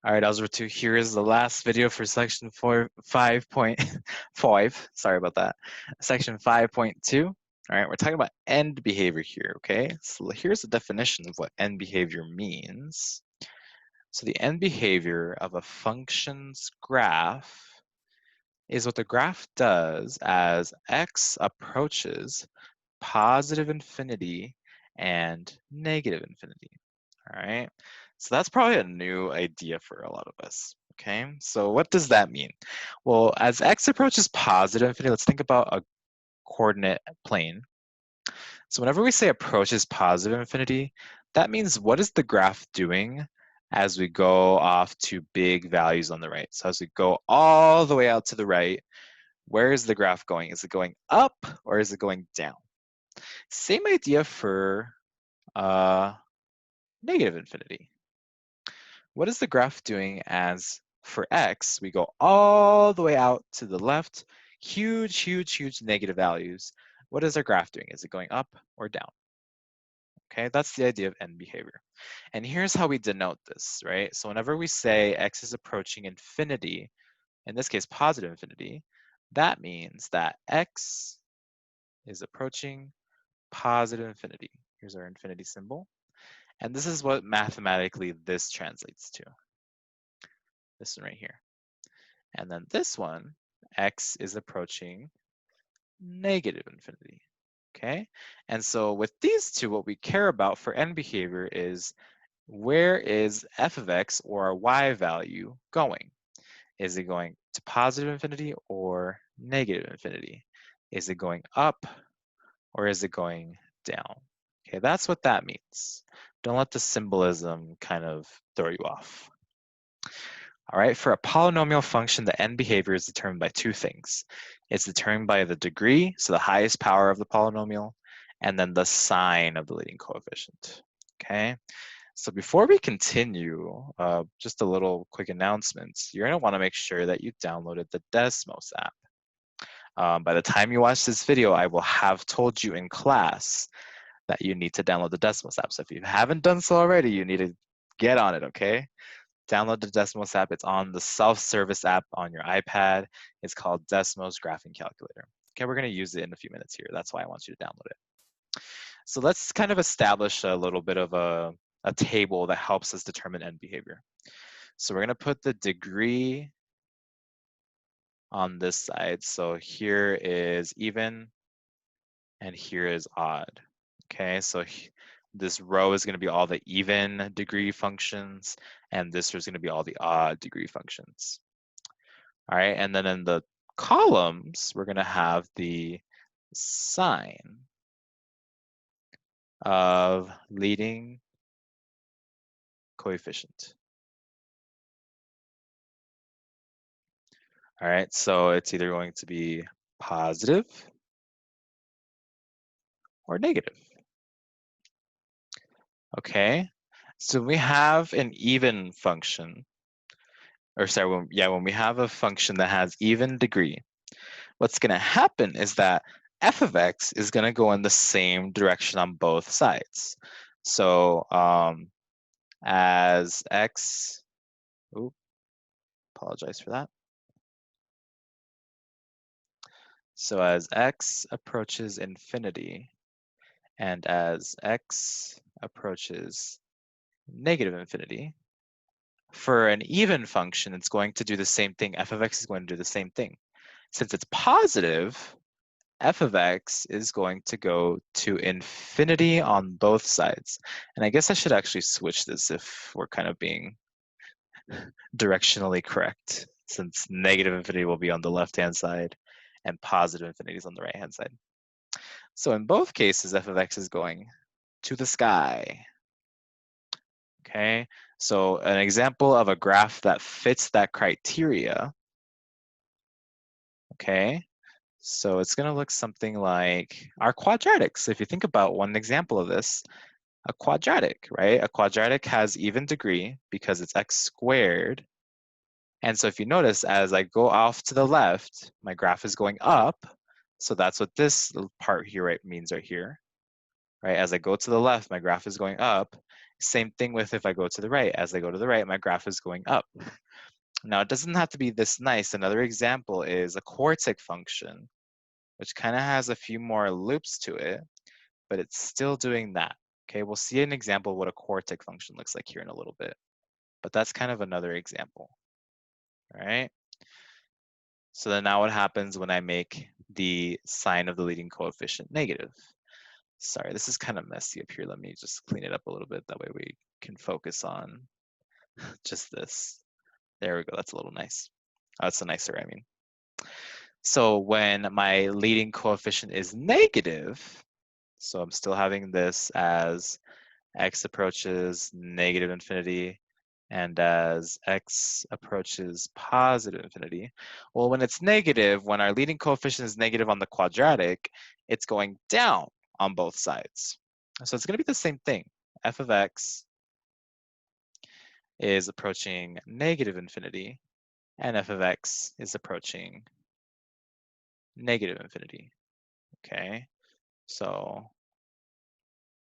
All right, Algebra 2, here is the last video for section 5.5. Sorry about that. Section 5.2. All right, we're talking about end behavior here, okay? So here's the definition of what end behavior means. So the end behavior of a function's graph is what the graph does as x approaches positive infinity and negative infinity. All right, so that's probably a new idea for a lot of us. Okay, so what does that mean? Well, as x approaches positive infinity, let's think about a coordinate plane. So whenever we say approaches positive infinity, that means what is the graph doing as we go off to big values on the right? So as we go all the way out to the right, where is the graph going? Is it going up or is it going down? Same idea for negative infinity. What is the graph doing as for x, we go all the way out to the left, huge, huge, huge negative values. What is our graph doing? Is it going up or down? Okay, that's the idea of end behavior. And here's how we denote this, right? So whenever we say x is approaching infinity, in this case positive infinity, that means that x is approaching positive infinity. Here's our infinity symbol. And this is what mathematically this translates to. This one right here. And then this one, x is approaching negative infinity, okay? And so with these two, what we care about for end behavior is where is f of x or our y value going? Is it going to positive infinity or negative infinity? Is it going up or is it going down? Okay, that's what that means. Don't let the symbolism kind of throw you off. All right, for a polynomial function, the end behavior is determined by two things. It's determined by the degree, so the highest power of the polynomial, and then the sign of the leading coefficient, okay? So before we continue, just a little quick announcement. You're gonna wanna make sure that you downloaded the Desmos app. By the time you watch this video, I will have told you in class that you need to download the Desmos app. So if you haven't done so already, you need to get on it, okay? Download the Desmos app. It's on the self-service app on your iPad. It's called Desmos Graphing Calculator. Okay, we're going to use it in a few minutes here. That's why I want you to download it. So let's kind of establish a little bit of a table that helps us determine end behavior. So we're going to put the degree on this side. So here is even and here is odd. Okay, so this row is going to be all the even degree functions, and this is going to be all the odd degree functions. All right, and then in the columns, we're going to have the sign of leading coefficient. All right, so it's either going to be positive or negative. Okay, so we have an even function, or sorry, when we have a function that has even degree, what's going to happen is that f of x is going to go in the same direction on both sides. So as x, apologize for that. So as x approaches infinity and as x approaches negative infinity, for an even function, it's going to do the same thing. F of x is going to do the same thing. Since it's positive, f of x is going to go to infinity on both sides. And I guess I should actually switch this if we're kind of being directionally correct, since negative infinity will be on the left-hand side and positive infinity is on the right-hand side. So in both cases, f of x is going to the sky. Okay, so an example of a graph that fits that criteria, okay, so it's going to look something like our quadratic. So if you think about one example of this, a quadratic, right? A quadratic has even degree because it's x squared. And so if you notice, as I go off to the left, my graph is going up. So that's what this part here means right here. Right? As I go to the left, my graph is going up. Same thing with if I go to the right. As I go to the right, my graph is going up. Now, it doesn't have to be this nice. Another example is a quartic function, which kind of has a few more loops to it, but it's still doing that. Okay, we'll see an example of what a quartic function looks like here in a little bit, but that's kind of another example. All right. So then now what happens when I make the sign of the leading coefficient negative? Sorry, this is kind of messy up here. Let me just clean it up a little bit. That way we can focus on just this. There we go. That's a little nice. Oh, that's a nicer, I mean. So when my leading coefficient is negative, so I'm still having this as x approaches negative infinity and as x approaches positive infinity. Well, when it's negative, when our leading coefficient is negative on the quadratic, it's going down on both sides. So it's going to be the same thing. F of x is approaching negative infinity, and f of x is approaching negative infinity. Okay, so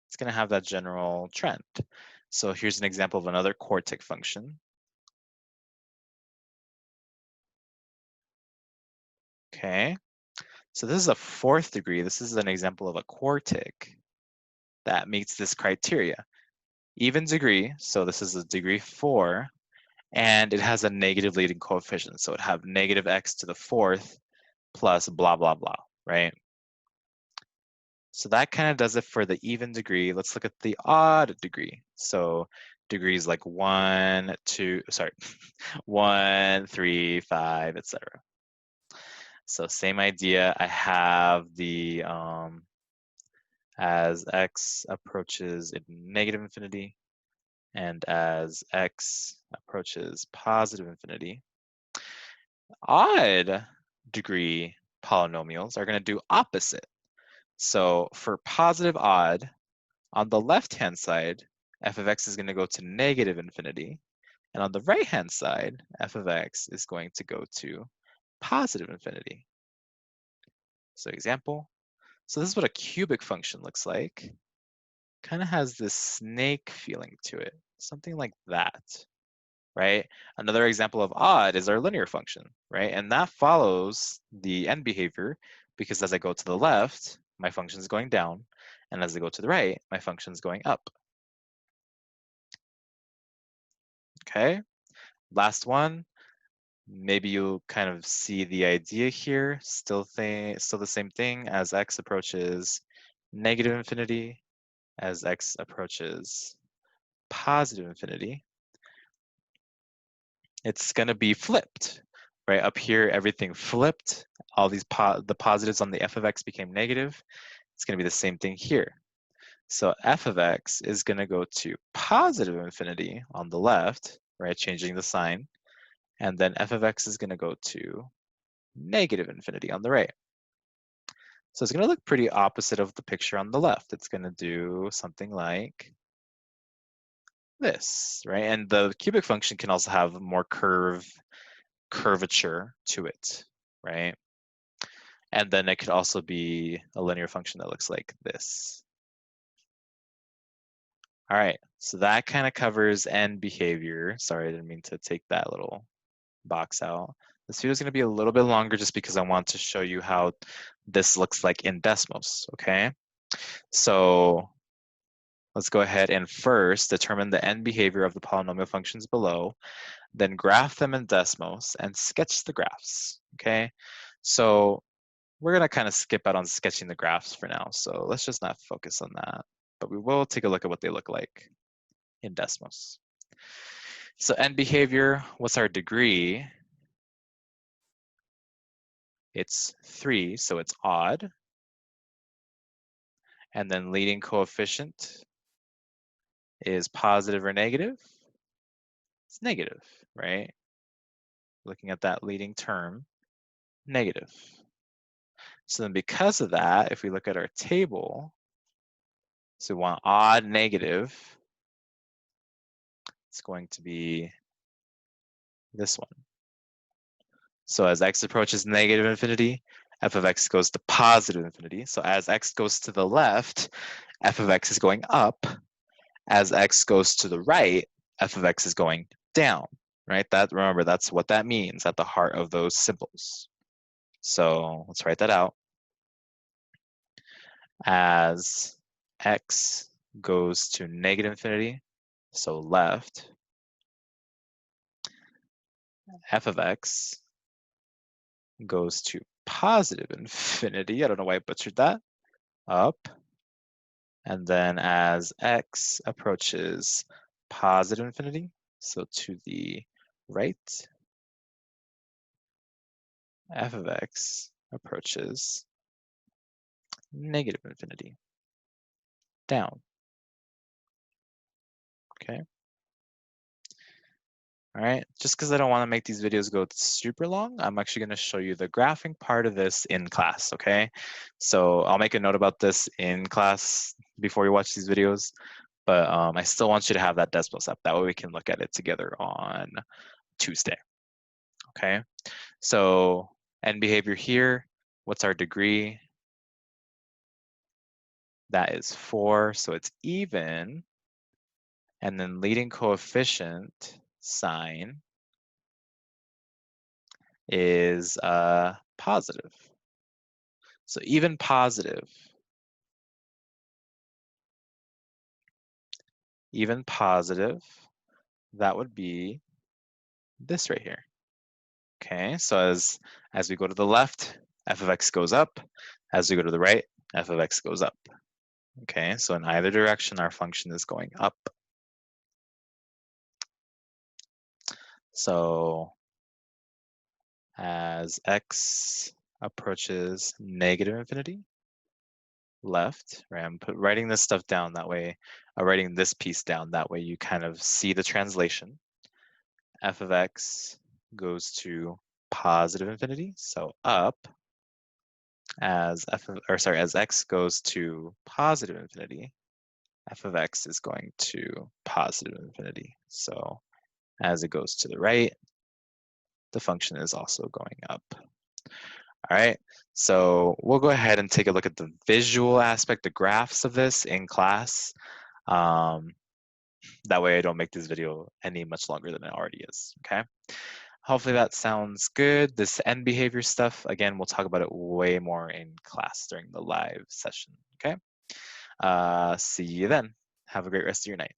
it's going to have that general trend. So here's an example of another quartic function. Okay, so this is a fourth degree. This is an example of a quartic that meets this criteria. Even degree, so this is a degree 4, and it has a negative leading coefficient. So it have negative x to the fourth plus blah, blah, blah, right? So that kind of does it for the even degree. Let's look at the odd degree. So degrees like 1, 2, sorry, 1, 3, 5, etc. So same idea. I have the as x approaches negative infinity and as x approaches positive infinity. Odd degree polynomials are going to do opposite. So for positive odd, on the left-hand side, f of x is going to go to negative infinity. And on the right-hand side, f of x is going to go to positive infinity. So example. So this is what a cubic function looks like. Kind of has this snake feeling to it, something like that, right? Another example of odd is our linear function, right? And that follows the end behavior because as I go to the left, my function is going down. And as I go to the right, my function is going up. Okay, last one. Maybe you'll kind of see the idea here. Still the same thing as x approaches negative infinity, as x approaches positive infinity. It's going to be flipped, right? Up here, everything flipped. All these the positives on the f of x became negative. It's going to be the same thing here. So f of x is going to go to positive infinity on the left, right? Changing the sign. And then f of x is going to go to negative infinity on the right. So it's going to look pretty opposite of the picture on the left. It's going to do something like this, right? And the cubic function can also have more curvature to it, right? And then it could also be a linear function that looks like this. All right, so that kind of covers end behavior. Sorry, I didn't mean to take that little box out. This video is going to be a little bit longer just because I want to show you how this looks like in Desmos, okay? So let's go ahead and first determine the end behavior of the polynomial functions below, then graph them in Desmos and sketch the graphs, okay? So we're going to kind of skip out on sketching the graphs for now, so let's just not focus on that. But we will take a look at what they look like in Desmos. So end behavior, what's our degree? It's 3, so it's odd. And then leading coefficient is positive or negative? It's negative, right? Looking at that leading term, negative. So then because of that, if we look at our table, so we want odd negative, it's going to be this one. So as x approaches negative infinity, f of x goes to positive infinity. So as x goes to the left, f of x is going up. as x goes to the right, f of x is going down, right? Remember, that's what that means at the heart of those symbols. So let's write that out. As x goes to negative infinity, so left, f of x goes to positive infinity. I don't know why I butchered that. Up. And then as x approaches positive infinity, so to the right, f of x approaches negative infinity, down. Okay. All right, just because I don't want to make these videos go super long, I'm actually going to show you the graphing part of this in class, okay? So I'll make a note about this in class before you watch these videos, but I still want you to have that decimal step. That way we can look at it together on Tuesday, okay? So end behavior here, what's our degree? That is 4, so it's even. And then leading coefficient sign is positive. So even positive, that would be this right here. Okay, so as we go to the left, f of x goes up. As we go to the right, f of x goes up. Okay, so in either direction, our function is going up. So as x approaches negative infinity, left, right? I'm writing this stuff down that way, writing this piece down that way you kind of see the translation. F of x goes to positive infinity, so up. As as x goes to positive infinity, f of x is going to positive infinity. So as it goes to the right, the function is also going up. All right, so we'll go ahead and take a look at the visual aspect, the graphs of this in class. That way I don't make this video any much longer than it already is, okay? Hopefully that sounds good. This end behavior stuff, again, we'll talk about it way more in class during the live session, okay? See you then. Have a great rest of your night.